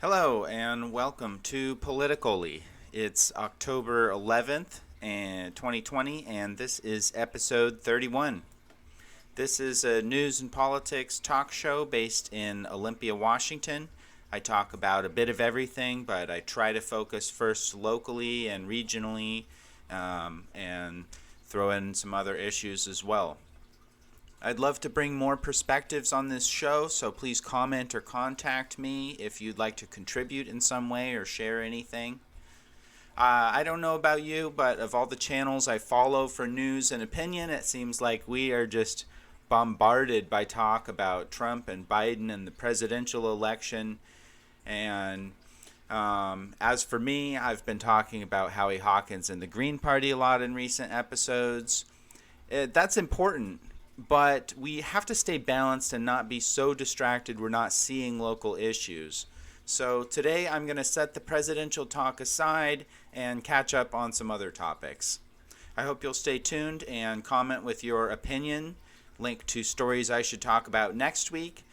Hello and welcome to PoliticOly. It's October 11th, 2020, and this is episode 31. This is a news and politics talk show based in Olympia, Washington. I talk about a bit of everything, but I try to focus first locally and regionally, and throw in some other issues as well. I'd love to bring more perspectives on this show, so please comment or contact me if you'd like to contribute in some way or share anything. I don't know about you, but of all the channels I follow for news and opinion, it seems like we are just bombarded by talk about Trump and Biden and the presidential election. And as for me, I've been talking about Howie Hawkins and the Green Party a lot in recent episodes. That's important. But we have to stay balanced and not be so distracted we're not seeing local issues. So today I'm going to set the presidential talk aside and catch up on some other topics. I hope you'll stay tuned and comment with your opinion, link to stories I should talk about next week,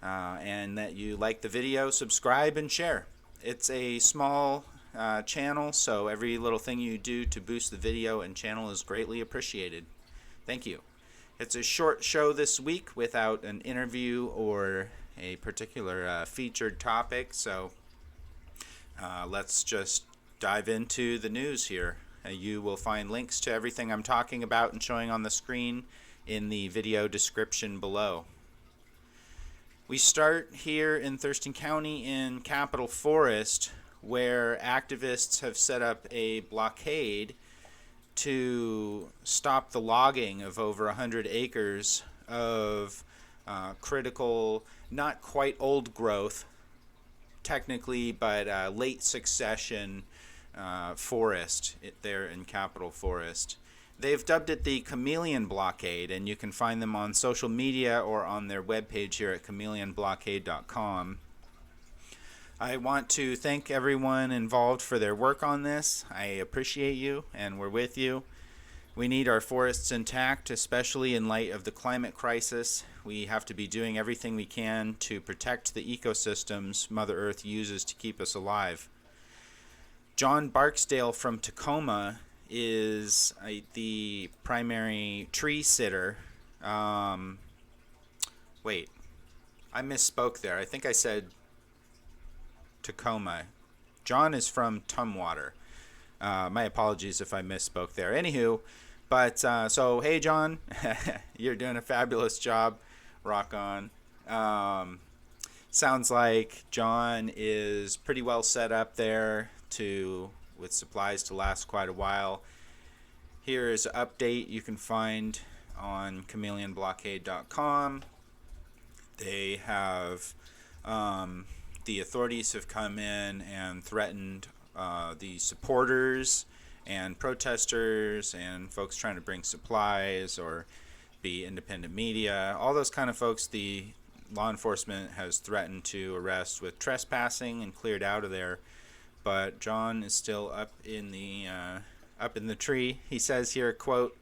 and that you like the video, subscribe, and share. It's a small channel, so every little thing you do to boost the video and channel is greatly appreciated. Thank you. It's a short show this week without an interview or a particular featured topic, so let's just dive into the news here. You will find links to everything I'm talking about and showing on the screen in the video description below. We start here in Thurston County in Capitol Forest, where activists have set up a blockade to stop the logging of over 100 acres of critical, not quite old growth technically, but late succession forest there in Capitol Forest. They've dubbed it the Chameleon Blockade, and you can find them on social media or on their webpage here at chameleonblockade.com. I want to thank everyone involved for their work on this. I appreciate you, and we're with you. We need our forests intact, especially in light of the climate crisis. We have to be doing everything we can to protect the ecosystems Mother Earth uses to keep us alive. John Barksdale from Tacoma is the primary tree sitter. Wait, I misspoke there. I think I said Tacoma. John is from Tumwater. My apologies if I misspoke there. Anywho, but so hey John, you're doing a fabulous job. Rock on. Sounds like John is pretty well set up there with supplies to last quite a while. Here is an update you can find on chameleonblockade.com. They have the authorities have come in and threatened the supporters and protesters and folks trying to bring supplies or be independent media. All those kind of folks, the law enforcement has threatened to arrest with trespassing and cleared out of there. But John is still up in the tree. He says here, quote,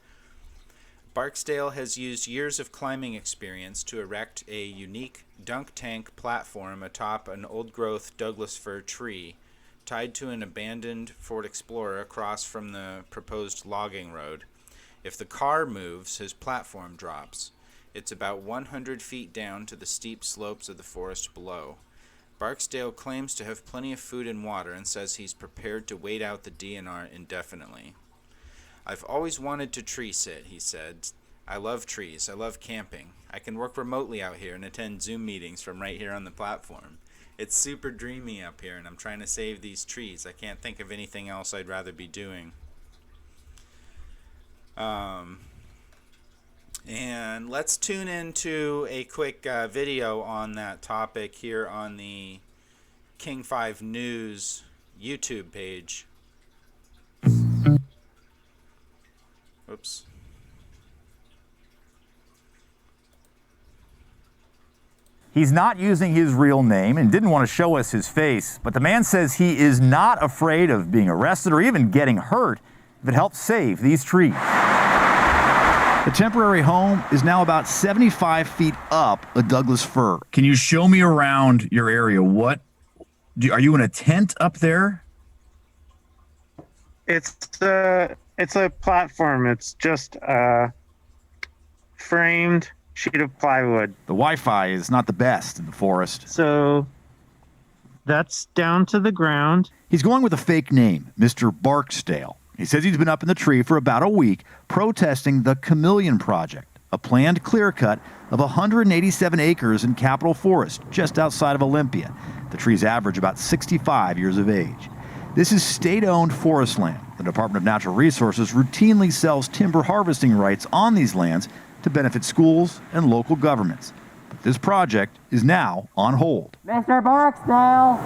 Barksdale has used years of climbing experience to erect a unique dunk tank platform atop an old-growth Douglas fir tree, tied to an abandoned Ford Explorer across from the proposed logging road. If the car moves, his platform drops. It's about 100 feet down to the steep slopes of the forest below. Barksdale claims to have plenty of food and water and says he's prepared to wait out the DNR indefinitely. I've always wanted to tree sit, he said. I love trees. I love camping. I can work remotely out here and attend Zoom meetings from right here on the platform. It's super dreamy up here, and I'm trying to save these trees. I can't think of anything else I'd rather be doing. And let's tune into a quick video on that topic here on the King 5 News YouTube page. Oops. He's not using his real name and didn't want to show us his face, but the man says he is not afraid of being arrested or even getting hurt if it helps save these trees. The temporary home is now about 75 feet up a Douglas fir. Can you show me around your area? What Are you in a tent up there? It's a platform. It's just a framed sheet of plywood. The Wi-Fi is not the best in the forest. So that's down to the ground. He's going with a fake name, Mr. Barksdale. He says he's been up in the tree for about a week protesting the Chameleon Project, a planned clear-cut of 187 acres in Capitol Forest just outside of Olympia. The trees average about 65 years of age. This is state-owned forest land. The Department of Natural Resources routinely sells timber harvesting rights on these lands to benefit schools and local governments. But this project is now on hold. Mr. Barksdale!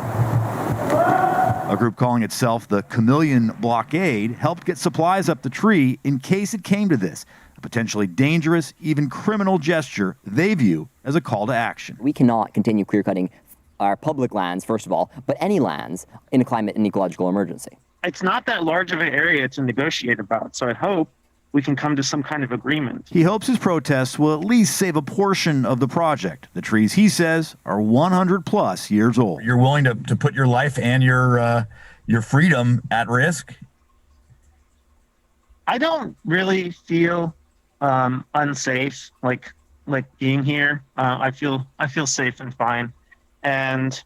A group calling itself the Chameleon Blockade helped get supplies up the tree in case it came to this, a potentially dangerous, even criminal gesture they view as a call to action. We cannot continue clear-cutting our public lands, first of all, but any lands in a climate and ecological emergency. It's not that large of an area to negotiate about, so I hope we can come to some kind of agreement. He hopes his protests will at least save a portion of the project. The trees, he says, are 100 plus years old. You're willing to put your life and your freedom at risk? I don't really feel unsafe like being here. I feel safe and fine, and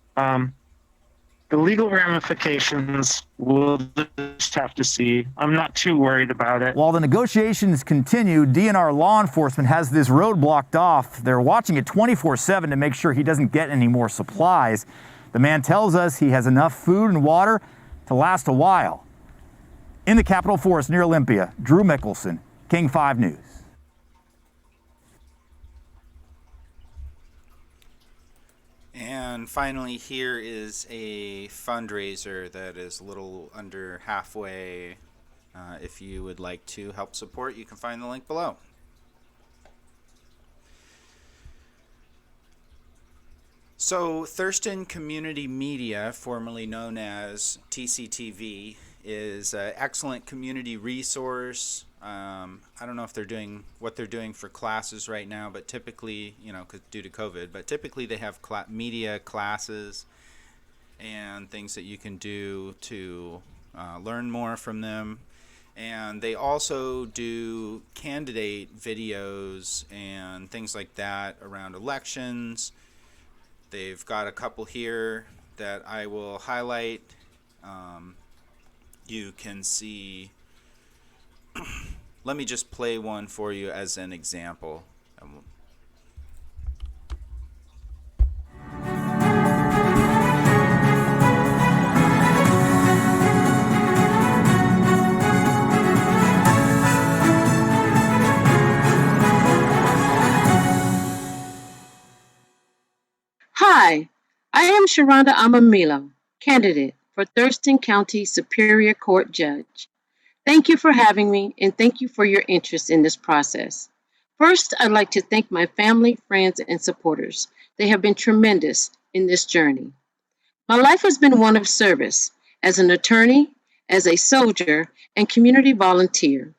the legal ramifications we'll just have to see. I'm not too worried about it. While the negotiations continue, DNR law enforcement has this road blocked off. They're watching it 24/7 to make sure he doesn't get any more supplies. The man tells us he has enough food and water to last a while. In the Capitol Forest near Olympia, Drew Mickelson, King 5 News. And finally, here is a fundraiser that is a little under halfway. If you would like to help support, you can find the link below. So, Thurston Community Media, formerly known as TCTV, is an excellent community resource. I don't know if they're doing what they're doing for classes right now, but typically, due to COVID, but typically they have media classes and things that you can do to learn more from them. And they also do candidate videos and things like that around elections. They've got a couple here that I will highlight. You can see, let me just play one for you as an example. Hi, I am Sharonda Amamilo, candidate for Thurston County Superior Court Judge. Thank you for having me, and thank you for your interest in this process. First, I'd like to thank my family, friends, and supporters. They have been tremendous in this journey. My life has been one of service as an attorney, as a soldier, and community volunteer.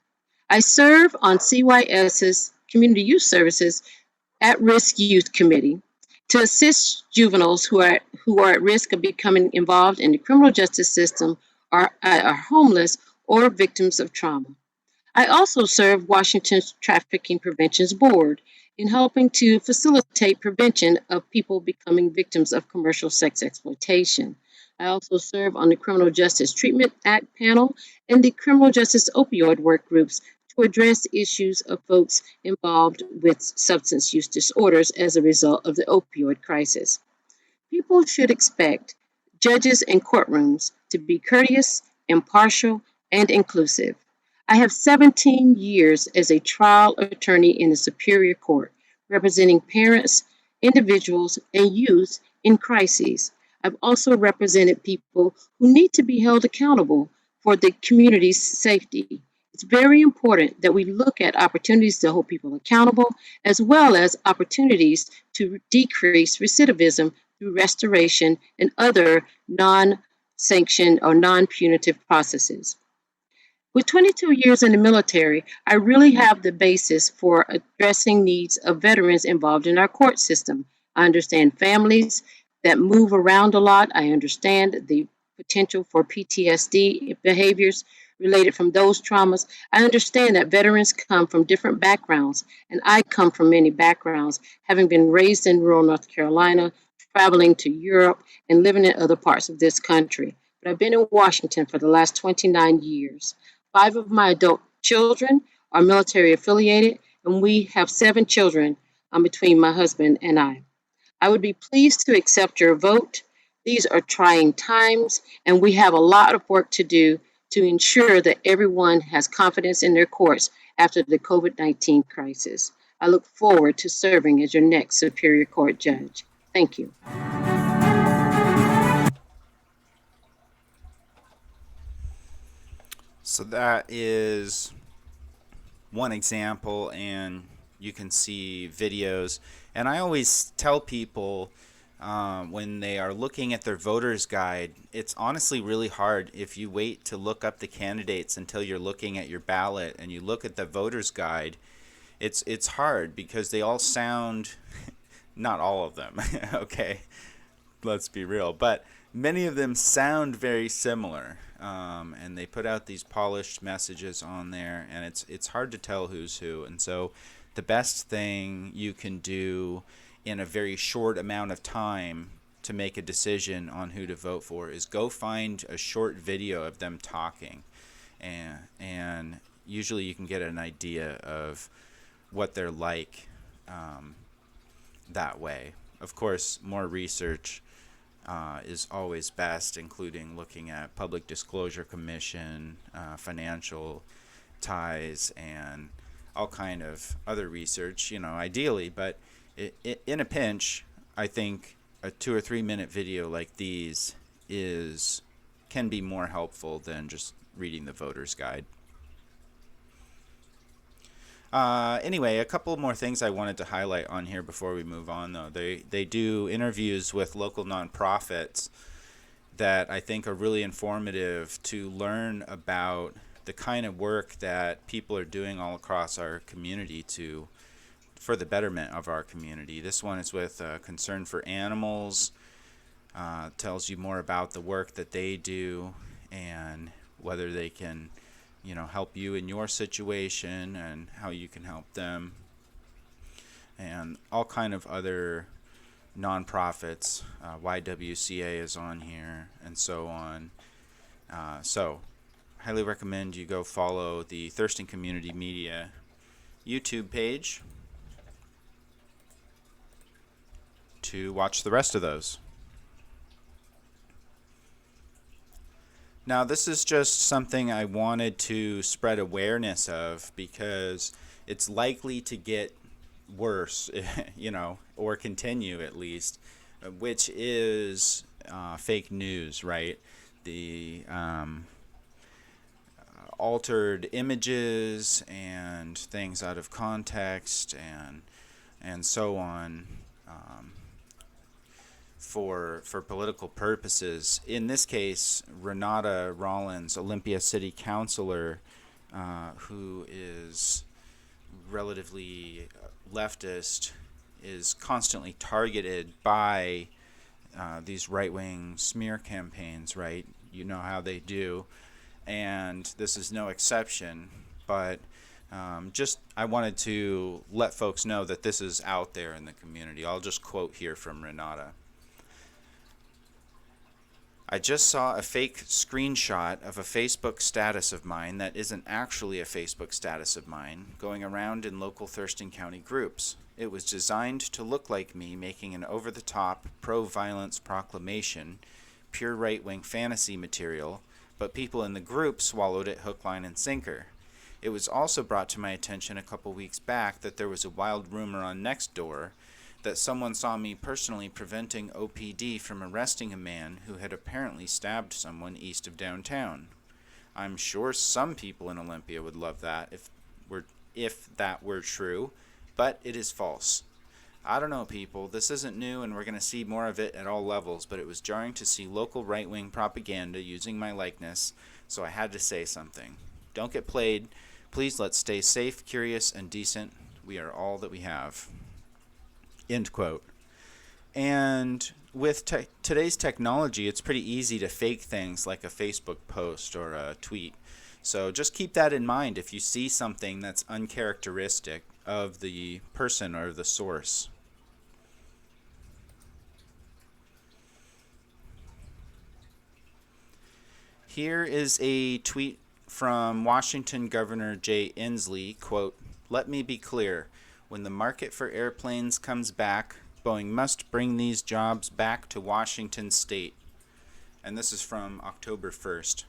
I serve on CYS's Community Youth Services At-Risk Youth Committee to assist juveniles who are at risk of becoming involved in the criminal justice system, are homeless, or victims of trauma. I also serve Washington's Trafficking Prevention Board in helping to facilitate prevention of people becoming victims of commercial sex exploitation. I also serve on the Criminal Justice Treatment Act panel and the Criminal Justice Opioid Work Groups to address issues of folks involved with substance use disorders as a result of the opioid crisis. People should expect judges and courtrooms to be courteous, impartial, and inclusive. I have 17 years as a trial attorney in the Superior Court, representing parents, individuals, and youth in crises. I've also represented people who need to be held accountable for the community's safety. It's very important that we look at opportunities to hold people accountable, as well as opportunities to decrease recidivism through restoration and other non-sanctioned or non-punitive processes. With 22 years in the military, I really have the basis for addressing needs of veterans involved in our court system. I understand families, that move around a lot. I understand the potential for PTSD behaviors related from those traumas. I understand that veterans come from different backgrounds, and I come from many backgrounds, having been raised in rural North Carolina, traveling to Europe, and living in other parts of this country. But I've been in Washington for the last 29 years. 5 of my adult children are military affiliated, and we have 7 children between my husband and I. I would be pleased to accept your vote. These are trying times, and we have a lot of work to do to ensure that everyone has confidence in their courts after the COVID-19 crisis. I look forward to serving as your next Superior Court judge. Thank you. So that is one example, and you can see videos. And I always tell people when they are looking at their voter's guide, it's honestly really hard if you wait to look up the candidates until you're looking at your ballot and you look at the voter's guide. It's hard because they all sound, not all of them, okay, let's be real, but many of them sound very similar. And they put out these polished messages on there, and it's hard to tell who's who. And so the best thing you can do in a very short amount of time to make a decision on who to vote for is go find a short video of them talking, and usually you can get an idea of what they're like that way. Of course, more research is always best, including looking at Public Disclosure Commission, financial ties, and all kind of other research, ideally. But in a pinch, I think a 2 or 3 minute video like these can be more helpful than just reading the voter's guide. Anyway, a couple more things I wanted to highlight on here before we move on, though. They do interviews with local nonprofits that I think are really informative to learn about the kind of work that people are doing all across our community for the betterment of our community. This one is with Concern for Animals, tells you more about the work that they do and whether they can help you in your situation and how you can help them, and all kind of other nonprofits. YWCA is on here, and so on. So highly recommend you go follow the Thurston Community Media YouTube page to watch the rest of those. Now, this is just something I wanted to spread awareness of because it's likely to get worse, or continue at least, which is fake news, right? The altered images and things out of context and so on. For political purposes. In this case, Renata Rollins, Olympia City Councilor, who is relatively leftist, is constantly targeted by these right-wing smear campaigns, right? You know how they do. And this is no exception. But I wanted to let folks know that this is out there in the community. I'll just quote here from Renata. I just saw a fake screenshot of a Facebook status of mine that isn't actually a Facebook status of mine going around in local Thurston County groups. It was designed to look like me making an over-the-top pro-violence proclamation, pure right-wing fantasy material, but people in the group swallowed it hook, line, and sinker. It was also brought to my attention a couple weeks back that there was a wild rumor on Nextdoor that someone saw me personally preventing OPD from arresting a man who had apparently stabbed someone east of downtown. I'm sure some people in Olympia would love that if that were true, but it is false. I don't know, people. This isn't new, and we're going to see more of it at all levels, but it was jarring to see local right-wing propaganda using my likeness, so I had to say something. Don't get played. Please let's stay safe, curious, and decent. We are all that we have. End quote. And with today's technology, it's pretty easy to fake things like a Facebook post or a tweet. So just keep that in mind if you see something that's uncharacteristic of the person or the source. Here is a tweet from Washington Governor Jay Inslee, quote, "Let me be clear. When the market for airplanes comes back, Boeing must bring these jobs back to Washington State." And this is from October 1st.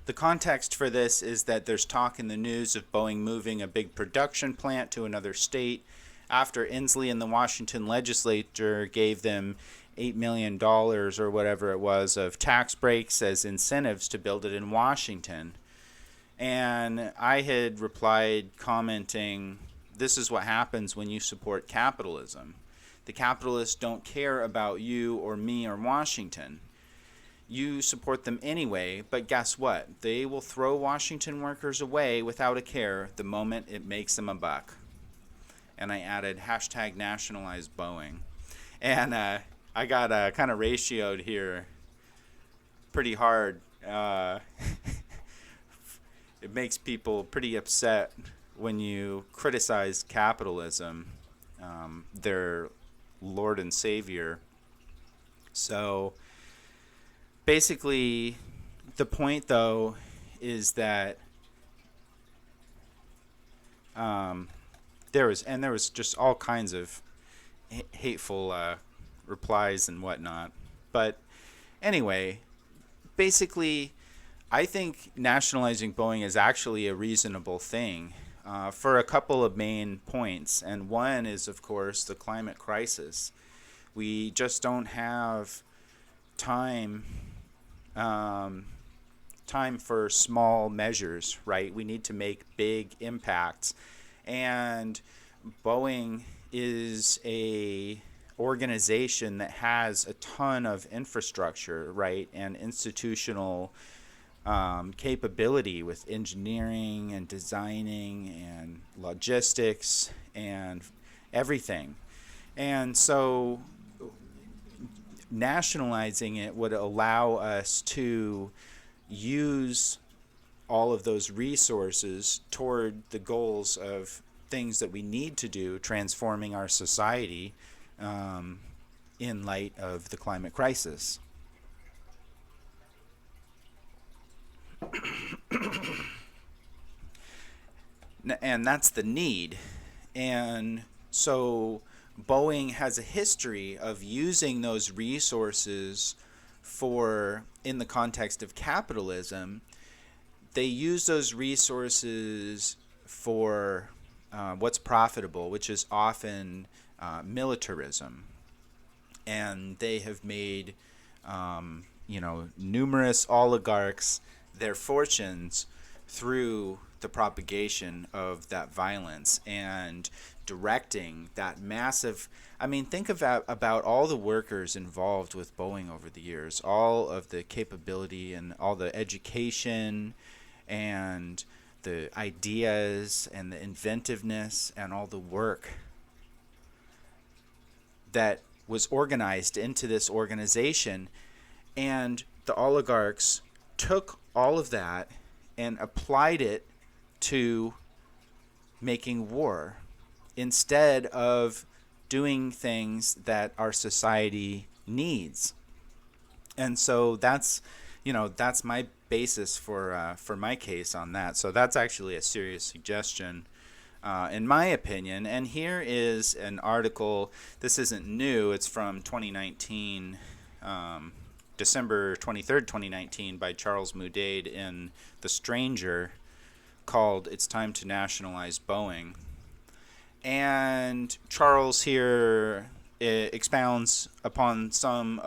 The context for this is that there's talk in the news of Boeing moving a big production plant to another state after Inslee and the Washington legislature gave them $8 million or whatever it was of tax breaks as incentives to build it in Washington. And I had replied commenting, this is what happens when you support capitalism. The capitalists don't care about you or me or Washington. You support them anyway, but guess what? They will throw Washington workers away without a care the moment it makes them a buck. And I added hashtag nationalize Boeing. And I got kind of ratioed here pretty hard. It makes people pretty upset when you criticize capitalism, their Lord and Savior. So basically, the point, though, is that there was just all kinds of hateful replies and whatnot. But anyway, basically, I think nationalizing Boeing is actually a reasonable thing for a couple of main points. And one is, of course, the climate crisis. We just don't have time for small measures, right? We need to make big impacts. And Boeing is a organization that has a ton of infrastructure, right, and institutional capability with engineering and designing and logistics and everything. And so nationalizing it would allow us to use all of those resources toward the goals of things that we need to do, transforming our society in light of the climate crisis. And that's the need. And so Boeing has a history of using those resources for, in the context of capitalism, they use those resources for what's profitable, which is often militarism. And they have made, numerous oligarchs their fortunes through the propagation of that violence and directing that massive. I mean, think about all the workers involved with Boeing over the years, all of the capability and all the education and the ideas and the inventiveness and all the work that was organized into this organization. And the oligarchs took all of that and applied it to making war instead of doing things that our society needs. And so that's my basis for my case on that. So that's actually a serious suggestion, in my opinion. And here is an article. This isn't new. It's from 2019, December 23rd, 2019, by Charles Moudade in The Stranger, called "It's Time to Nationalize Boeing." And Charles here expounds upon some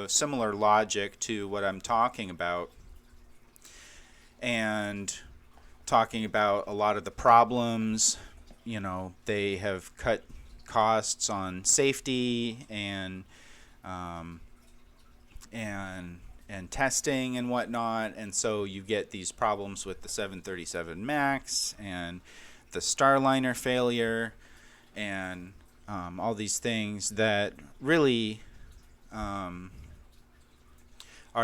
similar logic to what I'm talking about, and talking about a lot of the problems. They have cut costs on safety and testing and whatnot, and so you get these problems with the 737 MAX and the Starliner failure and all these things that really are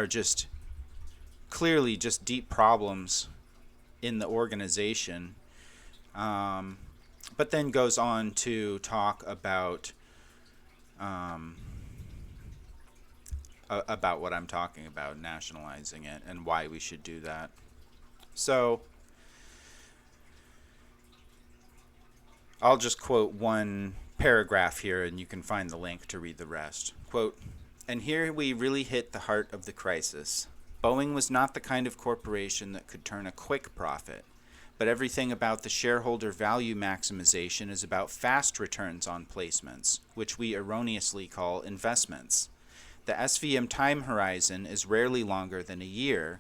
just clearly just deep problems in the organization. But then goes on to talk about what I'm talking about, nationalizing it, and why we should do that. So I'll just quote one paragraph here, and you can find the link to read the rest. Quote, "And here we really hit the heart of the crisis. Boeing was not the kind of corporation that could turn a quick profit, but everything about the shareholder value maximization is about fast returns on placements, which we erroneously call investments. The SVM time horizon is rarely longer than a year,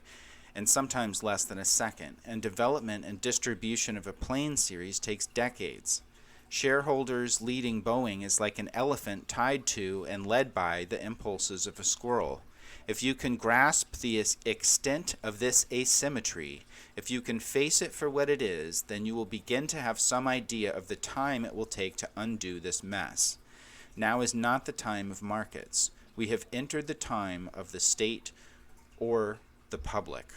and sometimes less than a second, and development and distribution of a plane series takes decades. Shareholders leading Boeing is like an elephant tied to and led by the impulses of a squirrel. If you can grasp the extent of this asymmetry, if you can face it for what it is, then you will begin to have some idea of the time it will take to undo this mess. Now is not the time of markets. We have entered the time of the state or the public."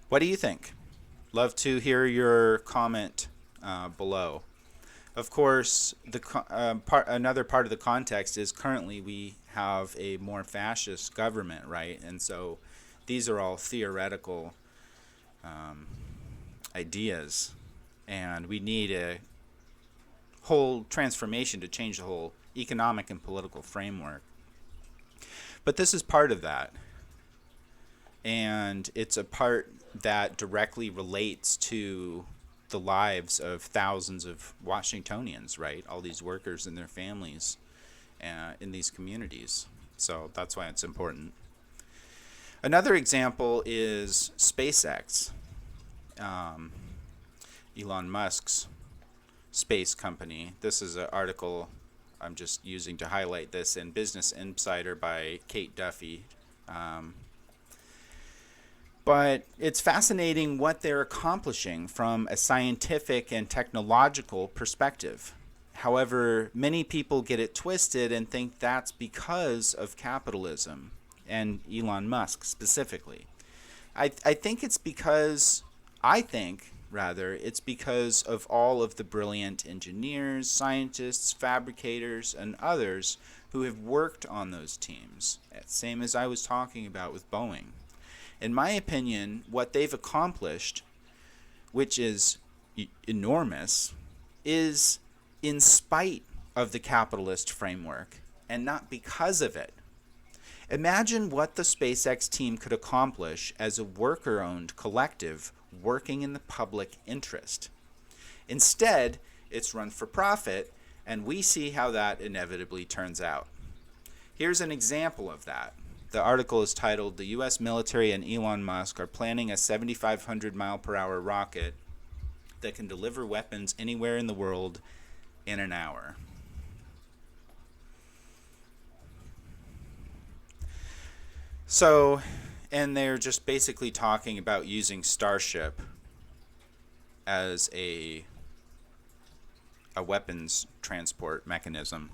What do you think? Love to hear your comment below. Of course, another part of the context is currently we have a more fascist government, right? And so these are all theoretical ideas, and we need a whole transformation to change the whole economic and political framework. But this is part of that, and it's a part that directly relates to the lives of thousands of Washingtonians, right? All these workers and their families in these communities. So that's why it's important. Another example is SpaceX, Elon Musk's space company. This is an article I'm just using to highlight this in Business Insider by Kate Duffy. But it's fascinating what they're accomplishing from a scientific and technological perspective. However, many people get it twisted and think that's because of capitalism and Elon Musk specifically. I think it's because of all of the brilliant engineers, scientists, fabricators, and others who have worked on those teams, same as I was talking about with Boeing. In my opinion, what they've accomplished, which is enormous, is in spite of the capitalist framework and not because of it. Imagine what the SpaceX team could accomplish as a worker-owned collective working in the public interest. Instead, it's run for profit, and we see how that inevitably turns out. Here's an example of that. The article is titled, "The U.S. Military and Elon Musk are planning a 7,500 mile per hour rocket that can deliver weapons anywhere in the world in an hour." So, and they're just basically talking about using Starship as a weapons transport mechanism.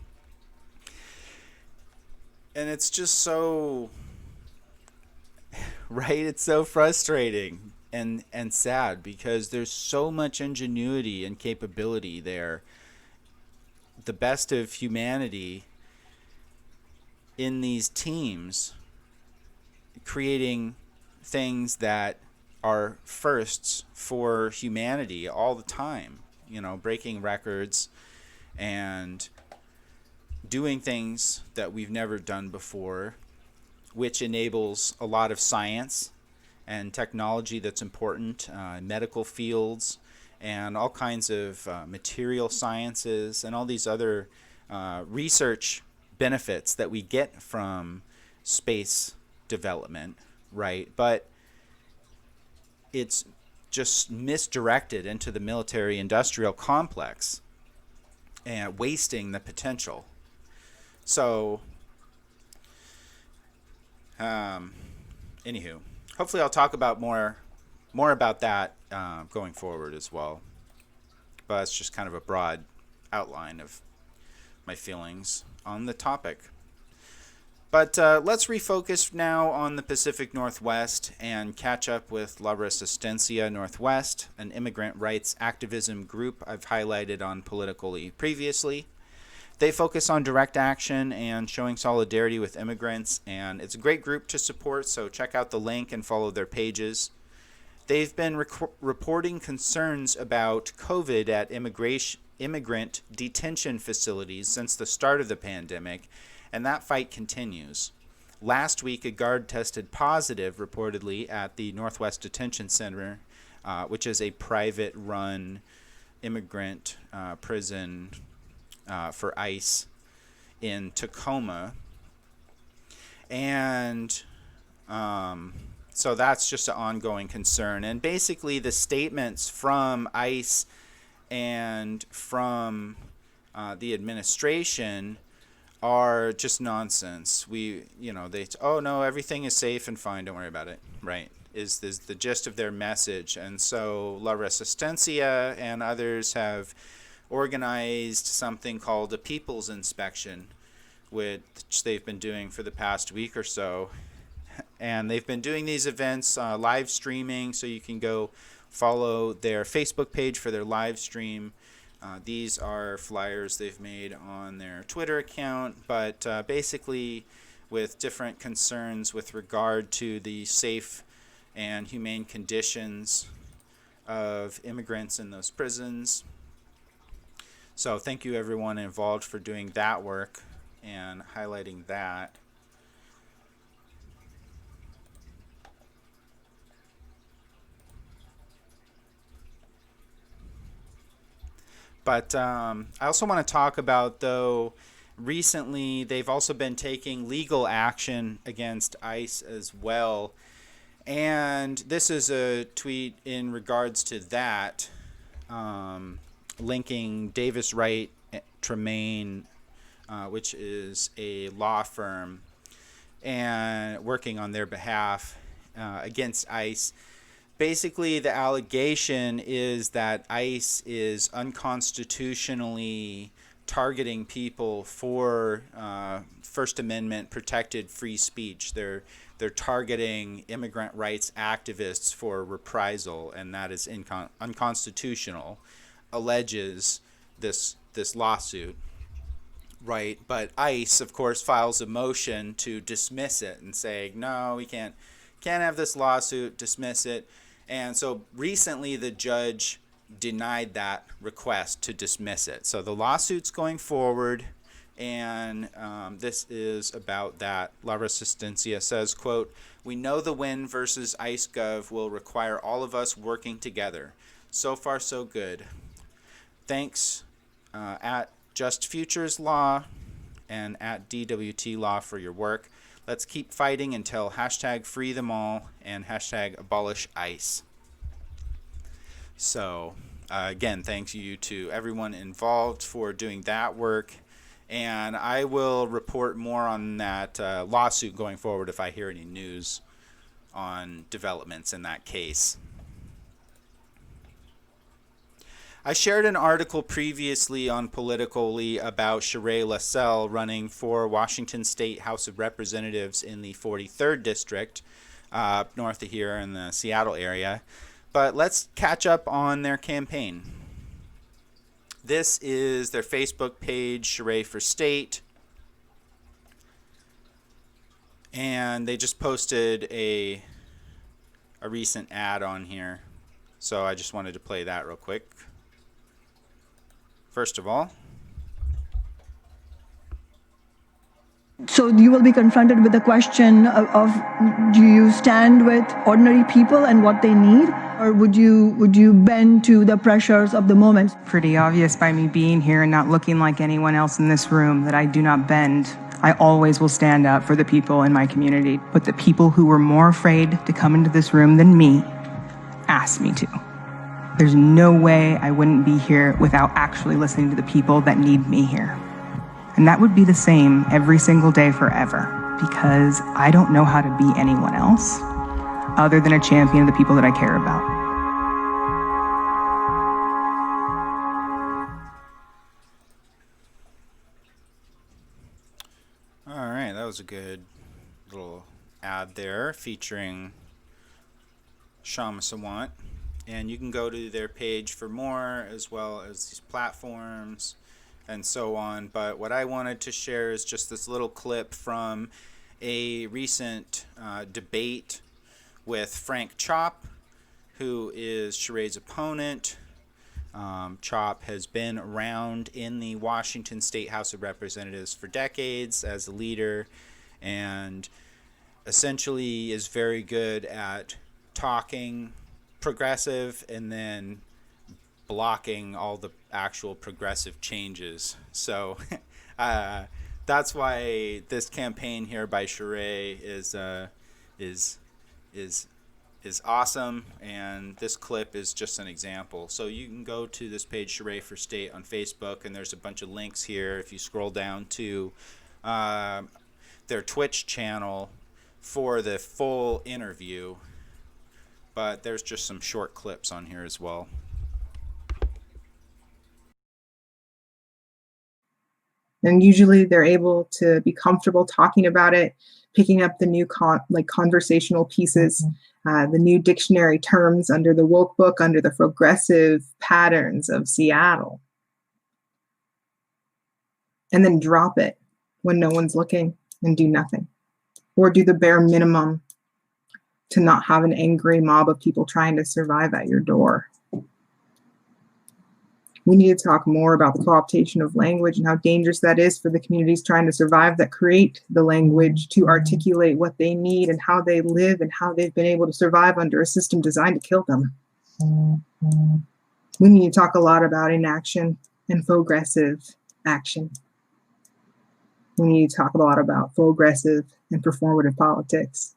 And it's just so, right? It's so frustrating and sad because there's so much ingenuity and capability there. The best of humanity in these teams creating things that are firsts for humanity all the time, breaking records and doing things that we've never done before, which enables a lot of science and technology that's important, medical fields, and all kinds of material sciences and all these other research benefits that we get from space development, right? But it's just misdirected into the military-industrial complex and wasting the potential. So, anywho, hopefully I'll talk about more about that going forward as well. but it's just kind of a broad outline of my feelings on the topic. But let's refocus now on the Pacific Northwest and catch up with La Resistencia Northwest, an immigrant rights activism group I've highlighted on PoliticOly previously. They focus on direct action and showing solidarity with immigrants, and it's a great group to support, so check out the link and follow their pages. They've been reporting concerns about COVID at immigrant detention facilities since the start of the pandemic, and that fight continues. Last week, a guard tested positive, reportedly, at the Northwest Detention Center, which is a private-run immigrant prison for ICE in Tacoma. And so that's just an ongoing concern. And basically, the statements from ICE and from the administration are just nonsense. Oh no, everything is safe and fine, don't worry about it, right? Is the gist of their message. And so La Resistencia and others have organized something called a People's Inspection, which they've been doing for the past week or so. And they've been doing these events live streaming, so you can go follow their Facebook page for their live stream. These are flyers they've made on their Twitter account, but basically with different concerns with regard to the safe and humane conditions of immigrants in those prisons. So thank you everyone involved for doing that work and highlighting that. But I also want to talk about, though, recently they've also been taking legal action against ICE as well. And this is a tweet in regards to that, linking Davis Wright Tremaine, which is a law firm, and working on their behalf against ICE. Basically, the allegation is that ICE is unconstitutionally targeting people for First Amendment protected free speech. They're targeting immigrant rights activists for reprisal, and that is unconstitutional, alleges this lawsuit, right? But ICE, of course, files a motion to dismiss it and say, no, we can't have this lawsuit, dismiss it. And so recently the judge denied that request to dismiss it. So the lawsuit's going forward, and this is about that. La Resistencia says, quote, "We know the win versus ICE Gov will require all of us working together. So far, so good. Thanks at Just Futures Law and at DWT Law for your work. Let's keep fighting until hashtag free them all and hashtag abolish ICE." So, again, thanks you to everyone involved for doing that work. And I will report more on that lawsuit going forward if I hear any news on developments in that case. I shared an article previously on PoliticOly about Sheree LaSalle running for Washington State House of Representatives in the 43rd District, north of here in the Seattle area. But let's catch up on their campaign. This is their Facebook page, Sheree for State. And they just posted a recent ad on here. So I just wanted to play that real quick. First of all. So you will be confronted with the question of do you stand with ordinary people and what they need, or would you bend to the pressures of the moment? Pretty obvious by me being here and not looking like anyone else in this room that I do not bend. I always will stand up for the people in my community. But the people who were more afraid to come into this room than me asked me to. There's no way I wouldn't be here without actually listening to the people that need me here. And that would be the same every single day forever, because I don't know how to be anyone else other than a champion of the people that I care about. was a good little ad there featuring Shamasawant. And you can go to their page for more, as well as these platforms and so on. But what I wanted to share is just this little clip from a recent debate with Frank Chop, who is Sheree's opponent. Chop has been around in the Washington State House of Representatives for decades as a leader, and essentially is very good at talking progressive and then blocking all the actual progressive changes. So that's why this campaign here by Sheree is awesome, and this clip is just an example. So you can go to this page, Sheree for State, on Facebook, and there's a bunch of links here if you scroll down to their Twitch channel for the full interview. But there's just some short clips on here as well. And usually they're able to be comfortable talking about it, picking up the new conversational pieces, the new dictionary terms under the woke book, under the progressive patterns of Seattle, and then drop it when no one's looking and do nothing, or do the bare minimum to not have an angry mob of people trying to survive at your door. We need to talk more about the co-optation of language and how dangerous that is for the communities trying to survive that create the language to articulate what they need and how they live and how they've been able to survive under a system designed to kill them. We need to talk a lot about inaction and progressive action. We need to talk a lot about progressive and performative politics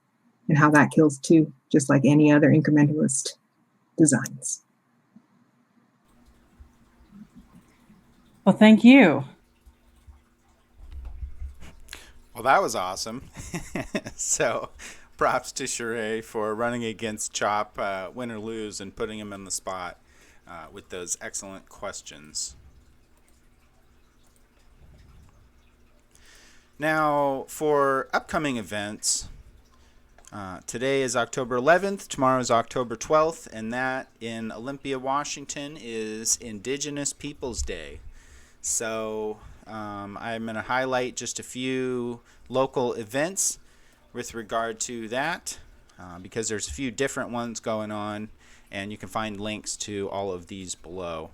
and how that kills too, just like any other incrementalist designs. Well, thank you. Well, that was awesome. So props to Sheree for running against Chop, win or lose, and putting him in the spot with those excellent questions. Now, for upcoming events, today is October 11th, tomorrow is October 12th, and that in Olympia, Washington is Indigenous Peoples Day. So I'm going to highlight just a few local events with regard to that because there's a few different ones going on, and you can find links to all of these below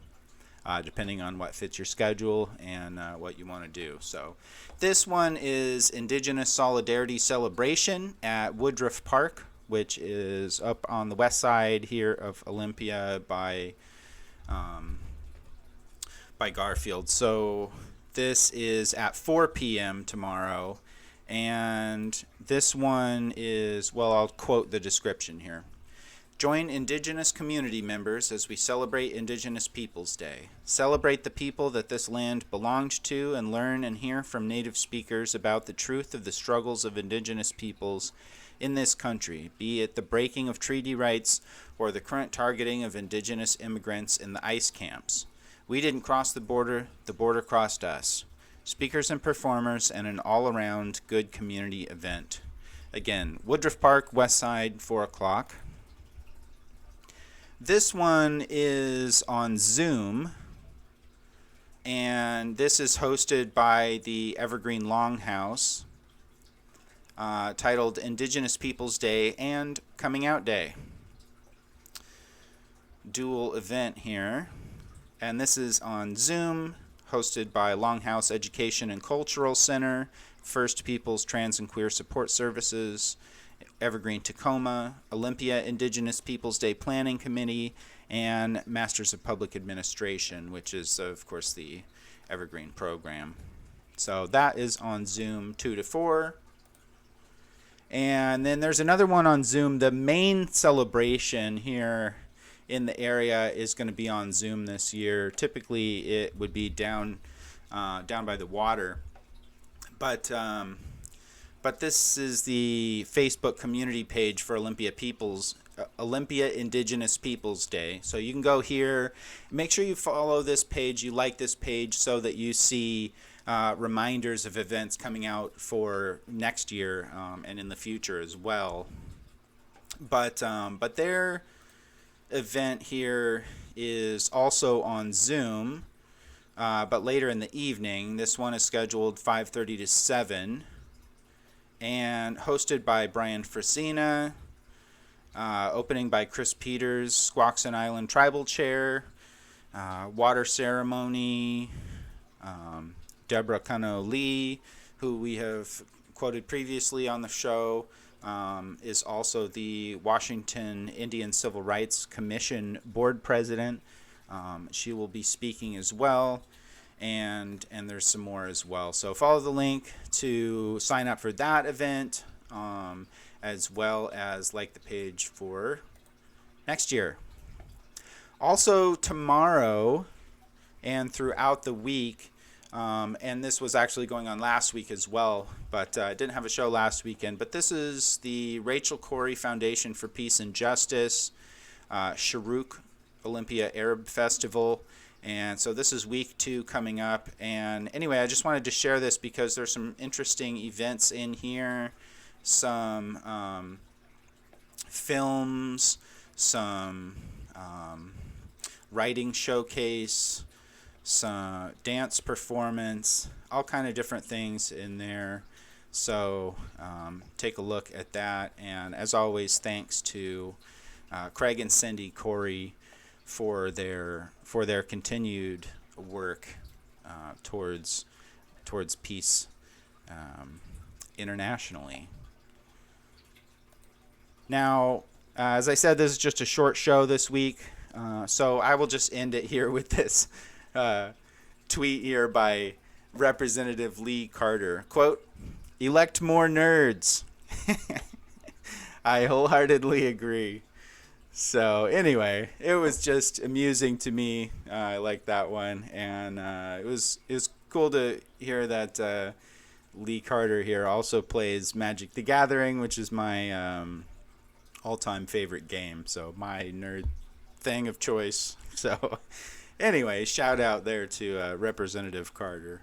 depending on what fits your schedule and what you want to do. So this one is Indigenous Solidarity Celebration at Woodruff Park, which is up on the west side here of Olympia by Garfield. So this is at 4 p.m. tomorrow, and this one is, well, I'll quote the description here. Join Indigenous community members as we celebrate Indigenous Peoples Day. Celebrate the people that this land belongs to and learn and hear from Native speakers about the truth of the struggles of Indigenous peoples in this country, be it the breaking of treaty rights or the current targeting of Indigenous immigrants in the ICE camps. We didn't cross the border crossed us. Speakers and performers, and an all-around good community event. Again, Woodruff Park, West Side, 4 o'clock. This one is on Zoom, and this is hosted by the Evergreen Longhouse, titled Indigenous Peoples Day and Coming Out Day. Dual event here. And this is on Zoom, hosted by Longhouse Education and Cultural Center, First Peoples Trans and Queer Support Services, Evergreen Tacoma, Olympia Indigenous Peoples Day Planning Committee, and Masters of Public Administration, which is, of course, the Evergreen program. So that is on Zoom 2 to 4. And then there's another one on Zoom. The main celebration here in the area is going to be on Zoom this year. Typically, it would be down by the water, but this is the Facebook community page for Olympia Indigenous Peoples Day. So you can go here. Make sure you follow this page. You like this page so that you see reminders of events coming out for next year and in the future as well. But their event here is also on Zoom, but later in the evening. This one is scheduled 5:30 to 7, and hosted by Brian Fresina, opening by Chris Peters, Squaxin Island Tribal Chair, water ceremony, Deborah Cano Lee, who we have quoted previously on the show, is also the Washington Indian Civil Rights Commission board president. She will be speaking as well, and there's some more as well. So follow the link to sign up for that event, as well as like the page for next year. Also tomorrow and throughout the week, and this was actually going on last week as well, but I didn't have a show last weekend. But this is the Rachel Corrie Foundation for Peace and Justice, Sharuk Olympia Arab Festival. And so this is week 2 coming up. And anyway, I just wanted to share this because there's some interesting events in here, some films, some writing showcase, some dance performance, all kind of different things in there. So take a look at that. And as always, thanks to Craig and Cindy Corrie for their continued work towards peace internationally. Now, as I said, this is just a short show this week, so I will just end it here with this tweet here by Representative Lee Carter. Quote, "Elect more nerds." I wholeheartedly agree. So anyway, it was just amusing to me. I like that one, and it was cool to hear that Lee Carter here also plays Magic the Gathering, which is my all-time favorite game. So my nerd thing of choice. So anyway, shout out there to Representative Carter.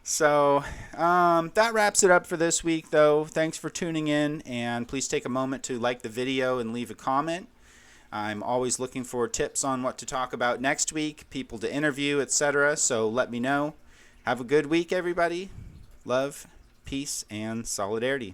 So that wraps it up for this week, though. Thanks for tuning in, and please take a moment to like the video and leave a comment. I'm always looking for tips on what to talk about next week, people to interview, etc. So let me know. Have a good week, everybody. Love, peace, and solidarity.